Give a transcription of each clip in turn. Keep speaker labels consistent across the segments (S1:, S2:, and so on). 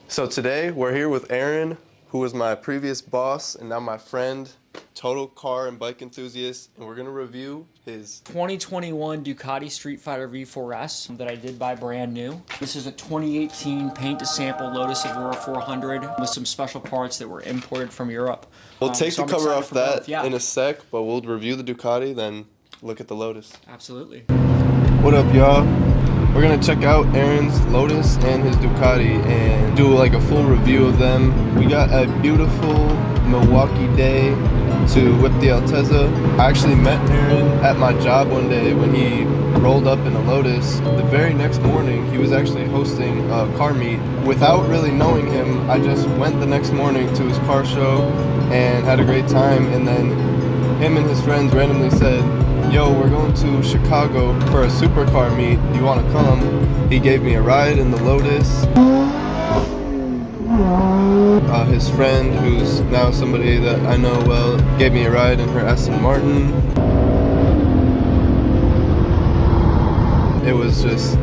S1: So today we're here with Aaron, who was my previous boss and now my friend, total car and bike enthusiast, and we're gonna review his
S2: 2021 Ducati Streetfighter V4S that I did buy brand new. This is a 2018 paint to sample Lotus Evora 400 with some special parts that were imported from Europe.
S1: We'll take
S2: so
S1: the
S2: I'm
S1: cover
S2: excited
S1: off
S2: for
S1: that
S2: both, yeah.
S1: in a sec, but we'll review the Ducati, then look at the Lotus.
S2: Absolutely.
S1: What up, y'all? We're gonna check out Aaron's Lotus and his Ducati and do like a full review of them. We got a beautiful Milwaukee day to whip the Altezza. I actually met Aaron at my job one day when he rolled up in a Lotus. The very next morning, he was actually hosting a car meet. Without really knowing him, I just went the next morning to his car show and had a great time. And then him and his friends randomly said, "Yo, we're going to Chicago for a supercar meet. Do you want to come?" He gave me a ride in the Lotus. His friend, who's now somebody that I know well, gave me a ride in her Aston Martin. It was just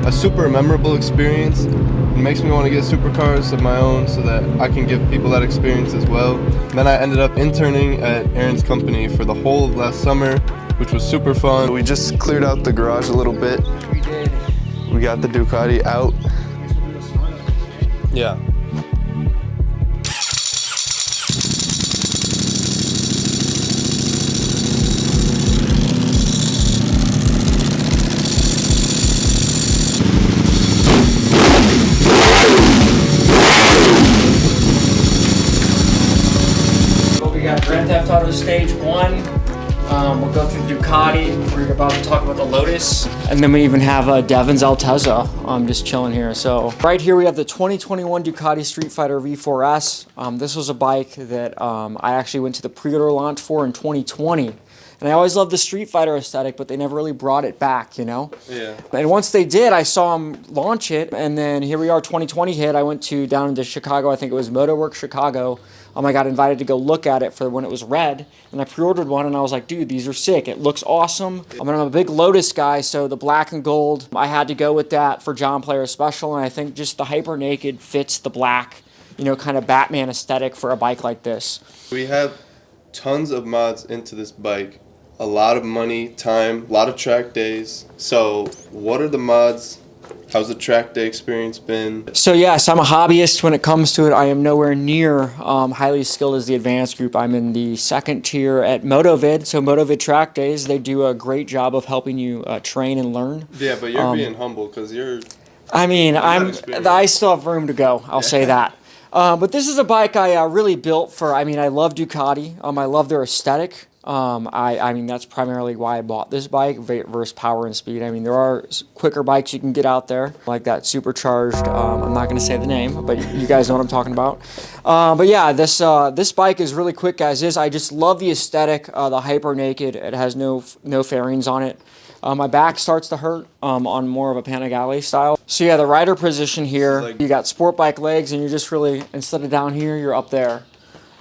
S1: a super memorable experience. It makes me want to get supercars of my own so that I can give people that experience as well. Then I ended up interning at Aaron's company for the whole of last summer, which was super fun. We just cleared out the garage a little bit.
S2: We did.
S1: We got the Ducati out. Yeah.
S2: We got Grand Theft Auto Stage 1. We'll go through Ducati. We're about to talk about the Lotus. And then we even have Devin's Altezza just chilling here. So right here we have the 2021 Ducati Streetfighter V4S. This was a bike that I actually went to the pre-order launch for in 2020. And I always loved the Streetfighter aesthetic, but they never really brought it back, you know?
S1: Yeah.
S2: And once they did, I saw them launch it. And then here we are, 2020 hit. I went down into Chicago. I think it was MotoWorks Chicago. I got invited to go look at it for when it was red, and I pre-ordered one, and I was like, dude, these are sick. It looks awesome. I'm a big Lotus guy, so the black and gold, I had to go with that for John Player Special, and I think just the Hyper Naked fits the black, you know, kind of Batman aesthetic for a bike like this.
S1: We have tons of mods into this bike. A lot of money, time, a lot of track days. So what are the mods? How's the track day experience been?
S2: So yes, I'm a hobbyist when it comes to it. I am nowhere near highly skilled as the advanced group. I'm in the second tier at MotoVid. So MotoVid track days, they do a great job of helping you train and learn.
S1: Yeah, but you're being humble because you're...
S2: I still have room to go. I'll say that. But this is a bike I really built for. I love Ducati. I love their aesthetic. That's primarily why I bought this bike versus power and speed. There are quicker bikes you can get out there, like that supercharged, I'm not going to say the name, but you guys know what I'm talking about. But yeah, this bike is really quick as is. I just love the aesthetic, the Hyper Naked. It has no fairings on it. My back starts to hurt on more of a Panigale style. So yeah, the rider position here, you got sport bike legs, and you're just really, instead of down here, you're up there.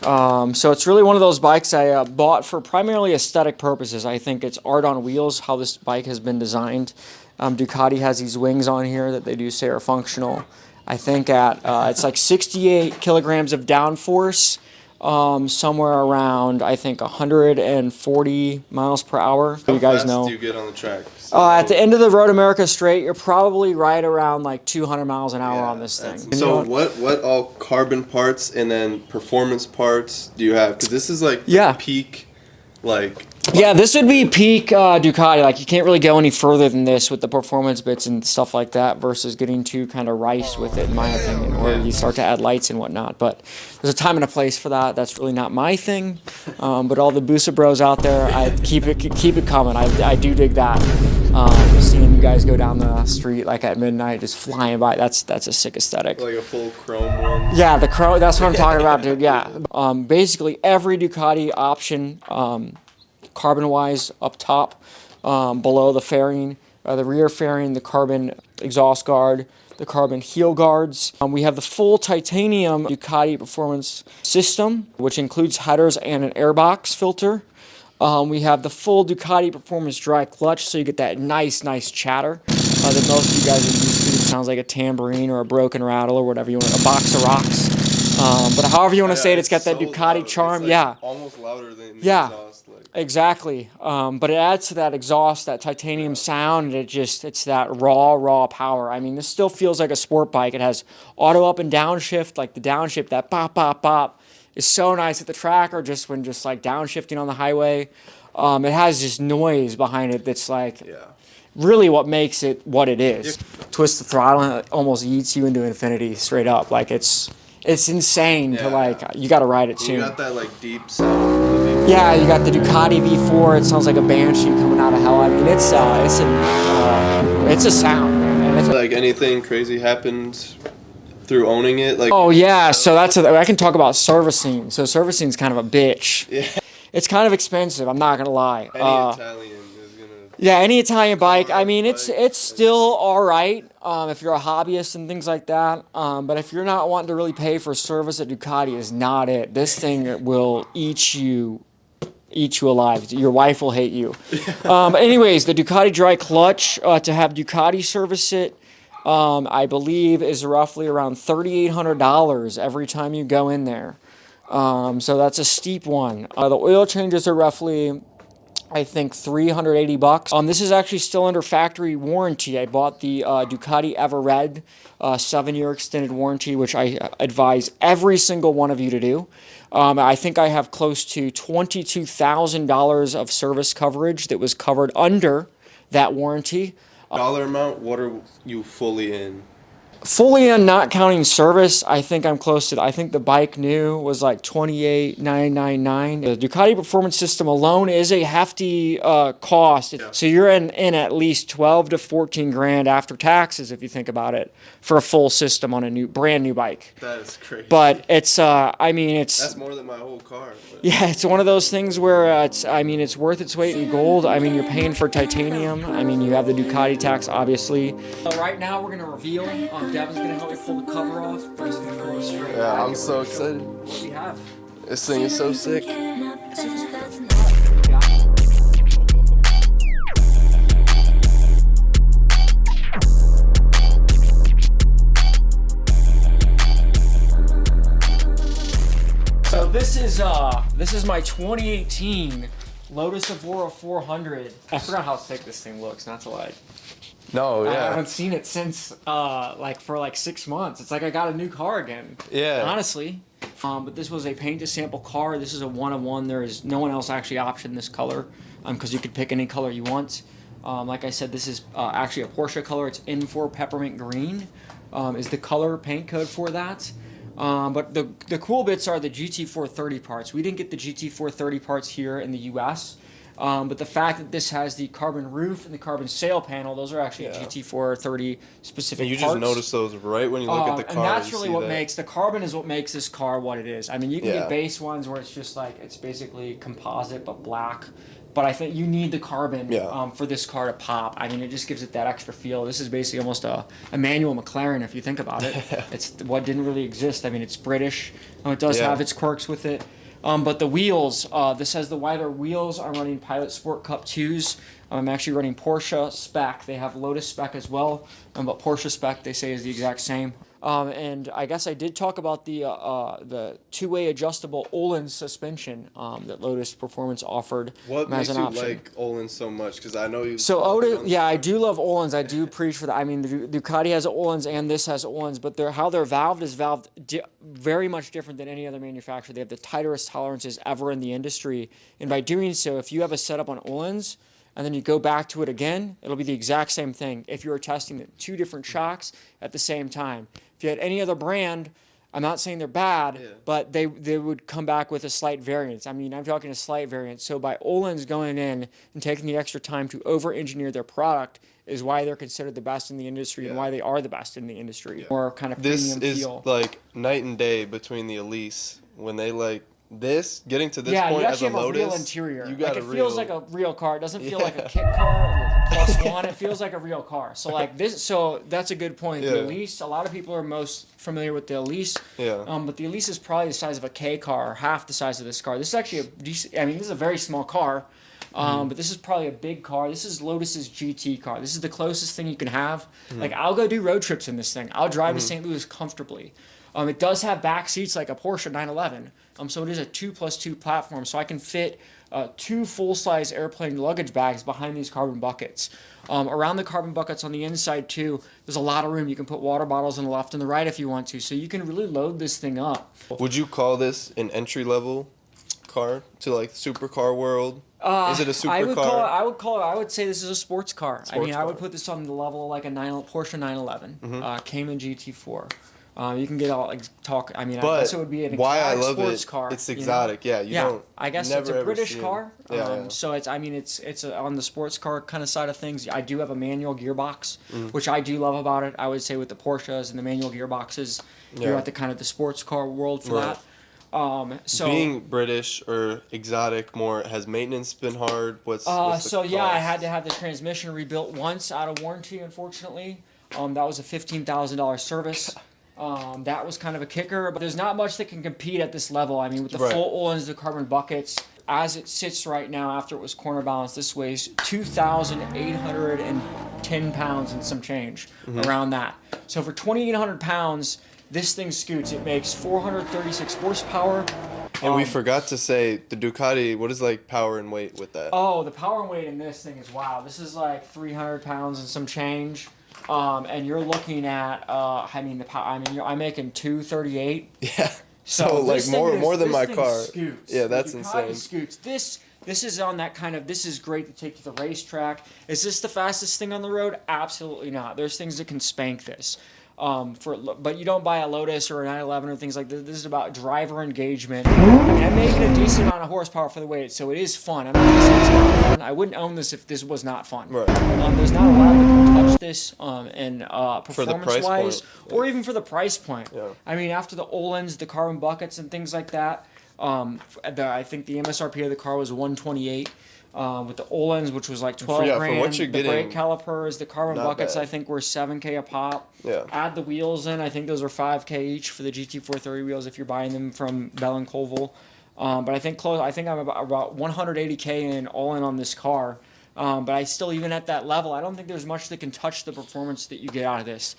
S2: So it's really one of those bikes I bought for primarily aesthetic purposes. I think it's art on wheels, how this bike has been designed. Ducati has these wings on here that they do say are functional. I think it's like 68 kilograms of downforce, somewhere around, I think, 140 miles per hour.
S1: How
S2: you guys
S1: fast
S2: know.
S1: do you get on the track?
S2: At the end of the Road America Straight, you're probably right around like 200 miles an hour on this thing.
S1: So what all carbon parts and then performance parts do you have? Because this is like peak, like...
S2: Yeah, this would be peak Ducati. Like, you can't really go any further than this with the performance bits and stuff like that versus getting too kind of rice with it, in my opinion, where you start to add lights and whatnot. But there's a time and a place for that. That's really not my thing. But all the Busa bros out there, I keep it coming. I do dig that. Seeing you guys go down the street like at midnight, just flying by, that's a sick aesthetic.
S1: Like a full chrome one.
S2: Yeah, the chrome. That's what I'm talking about, dude. Yeah. Basically, every Ducati option. Carbon-wise up top, below the fairing, the rear fairing, the carbon exhaust guard, the carbon heel guards. We have the full titanium Ducati performance system, which includes headers and an airbox filter. We have the full Ducati performance dry clutch, so you get that nice chatter that most of you guys are used to sounds like a tambourine or a broken rattle or whatever you want, a box of rocks. But however you want to say it, it's got that Ducati charm.
S1: It's like almost louder than the exhaust.
S2: Exactly. But it adds to that exhaust, that titanium sound, and it's that raw power. I mean, this still feels like a sport bike. It has auto up and downshift, like the downshift, that pop, pop, pop is so nice at the track or just when just like downshifting on the highway. It has this noise behind it that's like really what makes it what it is. Twist the throttle and it almost eats you into infinity straight up. Like it's insane to like, you got to ride it too.
S1: You got that like deep sound.
S2: Yeah, you got the Ducati V4. It sounds like a banshee coming out of hell. I mean, it's a sound. And it's
S1: like anything crazy happened through owning it. Like
S2: oh yeah, so I can talk about servicing. So servicing is kind of a bitch.
S1: Yeah.
S2: It's kind of expensive. I'm not gonna lie.
S1: Any Italian is gonna.
S2: Yeah, any Italian bike. I mean, it's still all right if you're a hobbyist and things like that. But if you're not wanting to really pay for service, a Ducati is not it. This thing will eat you alive. Your wife will hate you. But anyways, the Ducati dry clutch to have Ducati service it, I believe, is roughly around $3,800 every time you go in there. So that's a steep one. The oil changes are roughly, I think, $380. This is actually still under factory warranty. I bought the Ducati Evora 7-year extended warranty, which I advise every single one of you to do. I think I have close to $22,000 of service coverage that was covered under that warranty.
S1: Dollar amount, what are you fully in?
S2: Fully in, not counting service, I think I'm close to. I think the bike new was like $28,999. The Ducati Performance System alone is a hefty cost. Yeah. So you're in at least 12 to 14 grand after taxes if you think about it for a full system on a brand new bike.
S1: That is crazy.
S2: But it's I mean it's
S1: that's more than my whole car. But.
S2: Yeah, it's one of those things where it's worth its weight in gold. I mean, you're paying for titanium. I mean, you have the Ducati tax, obviously. Right now, we're gonna reveal. Devin's gonna help me pull the cover off.
S1: Yeah, I'm so excited.
S2: What do we have?
S1: This thing is so sick.
S2: So this is my 2018 Lotus Evora 400. I forgot how thick this thing looks. Not to lie.
S1: No, yeah.
S2: I haven't seen it since for 6 months. It's like I got a new car again.
S1: Yeah.
S2: Honestly. But this was a paint to sample car. This is a 1-of-1. There is no one else actually optioned this color because you could pick any color you want. Like I said, this is actually a Porsche color. It's N4 Peppermint Green is the color paint code for that. But the cool bits are the GT430 parts. We didn't get the GT430 parts here in the U.S., but the fact that this has the carbon roof and the carbon sail panel, those are actually GT430 specific parts.
S1: And you just notice those right when you look at the car.
S2: And that's really what makes, the carbon is what makes this car what it is. I mean, you can get base ones where it's just like, it's basically composite but black. But I think you need the carbon for this car to pop. I mean, it just gives it that extra feel. This is basically almost a manual McLaren if you think about it. It's what didn't really exist. I mean, it's British. It does have its quirks with it. But the wheels, this has the wider wheels. I'm running Pilot Sport Cup 2s. I'm actually running Porsche spec. They have Lotus spec as well. But Porsche spec, they say, is the exact same. And I guess I did talk about the two-way adjustable Öhlins suspension that Lotus Performance offered
S1: what
S2: as an option.
S1: What makes you like Öhlins so much? Because I know you.
S2: So Otis, I do love Öhlins. I do preach for that. I mean, the Ducati has Öhlins and this has Öhlins, but how they're valved is very much different than any other manufacturer. They have the tightest tolerances ever in the industry, and by doing so, if you have a setup on Öhlins and then you go back to it again, it'll be the exact same thing if you were testing the two different shocks at the same time. If you had any other brand, I'm not saying they're bad, but they would come back with a slight variance. I mean, I'm talking a slight variance. So by Öhlins going in and taking the extra time to over-engineer their product is why they're considered the best in the industry and why they are the best in the industry. More kind of premium feel.
S1: This is like night and day between the Elise when they getting to this point as a Lotus. Yeah, you actually have a real interior.
S2: It feels like a real car. It doesn't feel like a kit car plus one. It feels like a real car. So so that's a good point. The Elise, a lot of people are most familiar with the Elise. Yeah. But the Elise is probably the size of a K car, or half the size of this car. This is actually this is a very small car. But this is probably a big car. This is Lotus's GT car. This is the closest thing you can have. Like, I'll go do road trips in this thing. I'll drive to St. Louis comfortably. It does have back seats like a Porsche 911. So it is a 2+2 platform. So I can fit 2 full-size airplane luggage bags behind these carbon buckets. Around the carbon buckets on the inside too, there's a lot of room. You can put water bottles on the left and the right if you want to. So you can really load this thing up.
S1: Would you call this an entry-level car to like supercar world? Is it a supercar?
S2: I would say this is a sports car. I would put this on the level of like a Porsche 911, Cayman GT4. You can get all talk. I guess it would be an exotic sports car.
S1: It's exotic. You know?
S2: I guess it's a British car.
S1: Yeah.
S2: So it's on the sports car kind of side of things. I do have a manual gearbox, which I do love about it. I would say with the Porsches and the manual gearboxes, you're at the kind of the sports car world for that. So
S1: being British or exotic more, has maintenance been hard? What's the cost?
S2: I had to have the transmission rebuilt once out of warranty, unfortunately. That was a $15,000 service. That was kind of a kicker, but there's not much that can compete at this level. I mean, with the full Ohlins, the carbon buckets, as it sits right now after it was corner balanced, this weighs 2,810 pounds and some change, around that. So for 2,800 pounds, this thing scoots. It makes 436 horsepower.
S1: And we forgot to say the Ducati. What is like power and weight with that?
S2: Oh, the power and weight in this thing is wow. This is like 300 pounds and some change. And you're looking at, I'm making 238.
S1: Yeah. So like more than my car.
S2: Scoots.
S1: Yeah, that's
S2: the
S1: insane.
S2: Scoots. This is on that kind of. This is great to take to the racetrack. Is this the fastest thing on the road? Absolutely not. There's things that can spank this. But you don't buy a Lotus or a 911 or things like this. This is about driver engagement. I'm making a decent amount of horsepower for the weight, so it is fun. I'm not gonna say it's not fun. I wouldn't own this if this was not fun.
S1: Right.
S2: There's not a lot that can touch this, performance-wise, or even for the price point.
S1: Yeah.
S2: I mean, after the Ohlins, the carbon buckets, and things like that, I think the MSRP of the car was $128. With the Ohlins, which was like $12,000.
S1: For what you're
S2: the
S1: getting,
S2: brake calipers, the carbon buckets,
S1: bad.
S2: I think were $7,000 a pop.
S1: Yeah.
S2: Add the wheels in, I think those are $5,000 each for the GT430 wheels if you're buying them from Bell and Colville. But I think I'm about $180,000 in all in on this car. But I still, even at that level, I don't think there's much that can touch the performance that you get out of this.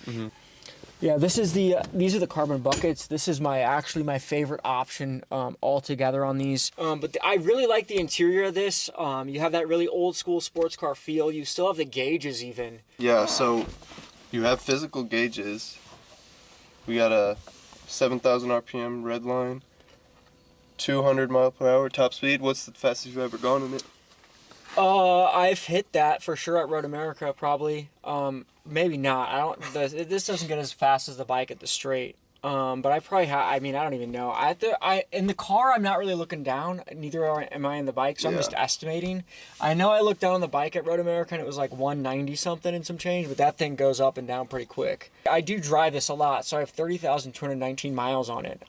S2: Yeah, these are the carbon buckets. This is actually my favorite option altogether on these. But I really like the interior of this. You have that really old school sports car feel. You still have the gauges even.
S1: Yeah, so you have physical gauges. We got a 7,000 RPM red line, 200 mile per hour top speed. What's the fastest you've ever gone in it?
S2: I've hit that for sure at Road America, probably. Maybe not. This doesn't get as fast as the bike at the straight. But I probably I don't even know. In the car, I'm not really looking down. Neither am I in the bike, so I'm just estimating. I know I looked down on the bike at Road America and it was like 190 something and some change, but that thing goes up and down pretty quick. I do drive this a lot, so I have 30,219 miles on it.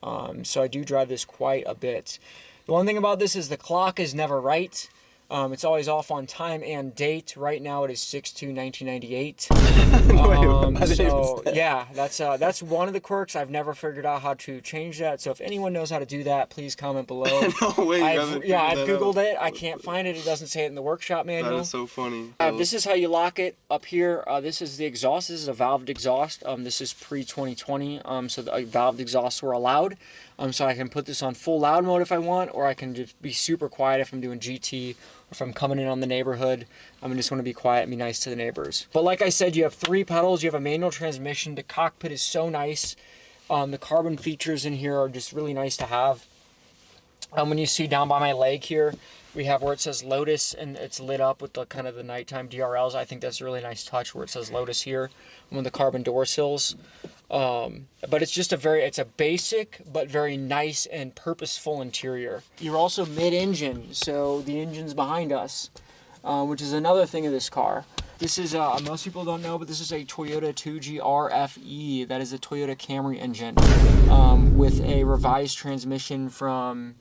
S2: So I do drive this quite a bit. The one thing about this is the clock is never right. It's always off on time and date. Right now it is 6/2/1998. That's one of the quirks. I've never figured out how to change that. So if anyone knows how to do that, please comment below.
S1: No way.
S2: I've Googled it. I can't find it. It doesn't say it in the workshop manual.
S1: That is so funny.
S2: This is how you lock it up here. This is the exhaust. This is a valved exhaust. This is pre-2020. So the valved exhausts were allowed. So I can put this on full loud mode if I want, or I can just be super quiet if I'm doing GT. If I'm coming in on the neighborhood, I'm just going to be quiet and be nice to the neighbors. But like I said, you have 3 pedals. You have a manual transmission. The cockpit is so nice. The carbon features in here are just really nice to have. When you see down by my leg here, we have where it says Lotus, and it's lit up with the kind of the nighttime DRLs. I think that's a really nice touch where it says Lotus here on the carbon door sills. But it's just it's a basic but very nice and purposeful interior. You're also mid-engine, so the engine's behind us, which is another thing of this car. This is, most people don't know, but this is a Toyota 2G RFE. That is a Toyota Camry engine with a revised transmission from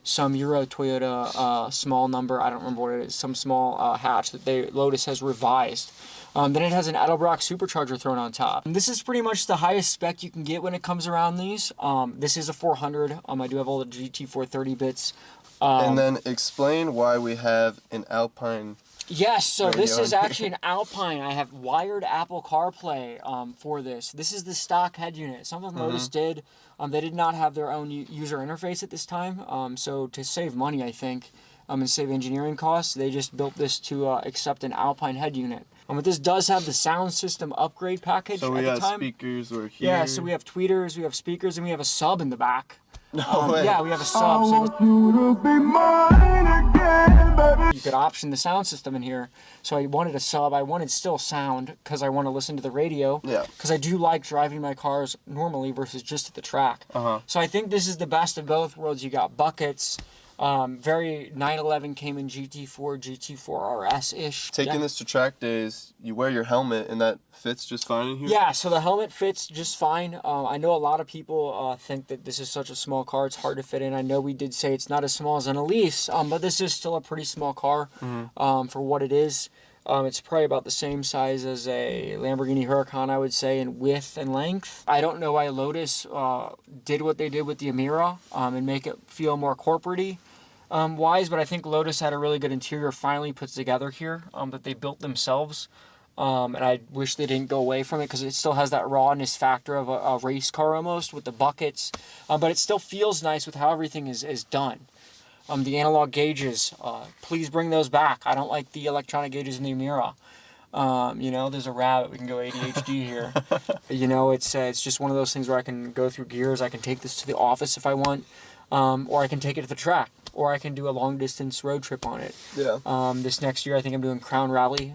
S2: some Euro Toyota small number. I don't remember what it is. Some small hatch that Lotus has revised. Then it has an Edelbrock supercharger thrown on top. And this is pretty much the highest spec you can get when it comes around these. This is a 400. I do have all the GT430 bits.
S1: And then explain why we have an Alpine.
S2: Yes, so this is actually an Alpine. I have wired Apple CarPlay for this. This is the stock head unit. Something Lotus did. They did not have their own user interface at this time. So to save money, I think, and save engineering costs, they just built this to accept an Alpine head unit. But this does have the sound system upgrade package
S1: so
S2: at the time.
S1: So we have speakers or here.
S2: Yeah, so we have tweeters, we have speakers, and we have a sub in the back.
S1: No way.
S2: Yeah, we have a sub. You could option the sound system in here. So I wanted a sub. I wanted still sound because I want to listen to the radio.
S1: Yeah.
S2: Because I do like driving my cars normally versus just at the track. So I think this is the best of both worlds. You got buckets. Very 911 came in GT4, GT4 RS-ish.
S1: Taking this to track days, you wear your helmet and that fits just fine in here?
S2: Yeah, so the helmet fits just fine. I know a lot of people think that this is such a small car, it's hard to fit in. I know we did say it's not as small as an Elise, but this is still a pretty small car for what it is. It's probably about the same size as a Lamborghini Huracan, I would say, in width and length. I don't know why Lotus did what they did with the Evora and make it feel more corporate-y. Wise, but I think Lotus had a really good interior finally put together here that they built themselves. And I wish they didn't go away from it because it still has that rawness factor of a race car almost with the buckets. But it still feels nice with how everything is done. The analog gauges, please bring those back. I don't like the electronic gauges in the Evora. You know, there's a rabbit. We can go ADHD here. You know, it's just one of those things where I can go through gears. I can take this to the office if I want, or I can take it to the track. Or I can do a long distance road trip on it. Yeah. This next year, I think I'm doing Crown Rally.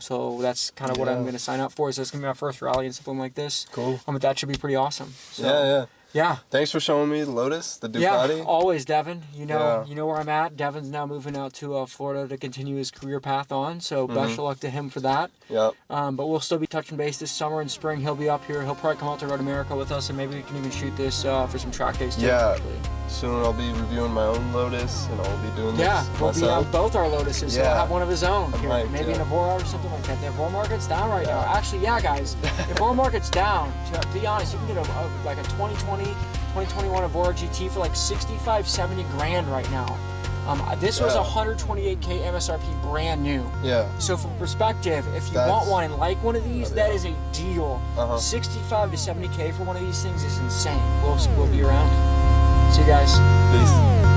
S2: So that's kind of what I'm going to sign up for. So it's going to be my first rally and something like this. Cool. But that should be pretty awesome. So, yeah.
S1: Thanks for showing me the Lotus, the Ducati.
S2: Yeah, always, Devin. You know where I'm at. Devin's now moving out to Florida to continue his career path on. So best of luck to him for that. Yep. But we'll still be touching base this summer and spring. He'll be up here. He'll probably come out to Road America with us, and maybe we can even shoot this for some track days too. Yeah. Actually.
S1: Soon I'll be reviewing my own Lotus, and I'll be doing this
S2: we'll be on both our Lotuses. So we'll have one of his own here.
S1: Right,
S2: maybe an Evora or something like that. The Evora market's down right now. Actually, guys, the Evora market's down. To be honest, you can get like a 2020, 2021 Evora GT for like 65, 70 grand right now. This was 128K MSRP brand new. Yeah. So for perspective, if you want one and like one of these, that is a deal. 65 to 70K for one of these things is insane. We'll be around. See you guys.
S1: Peace.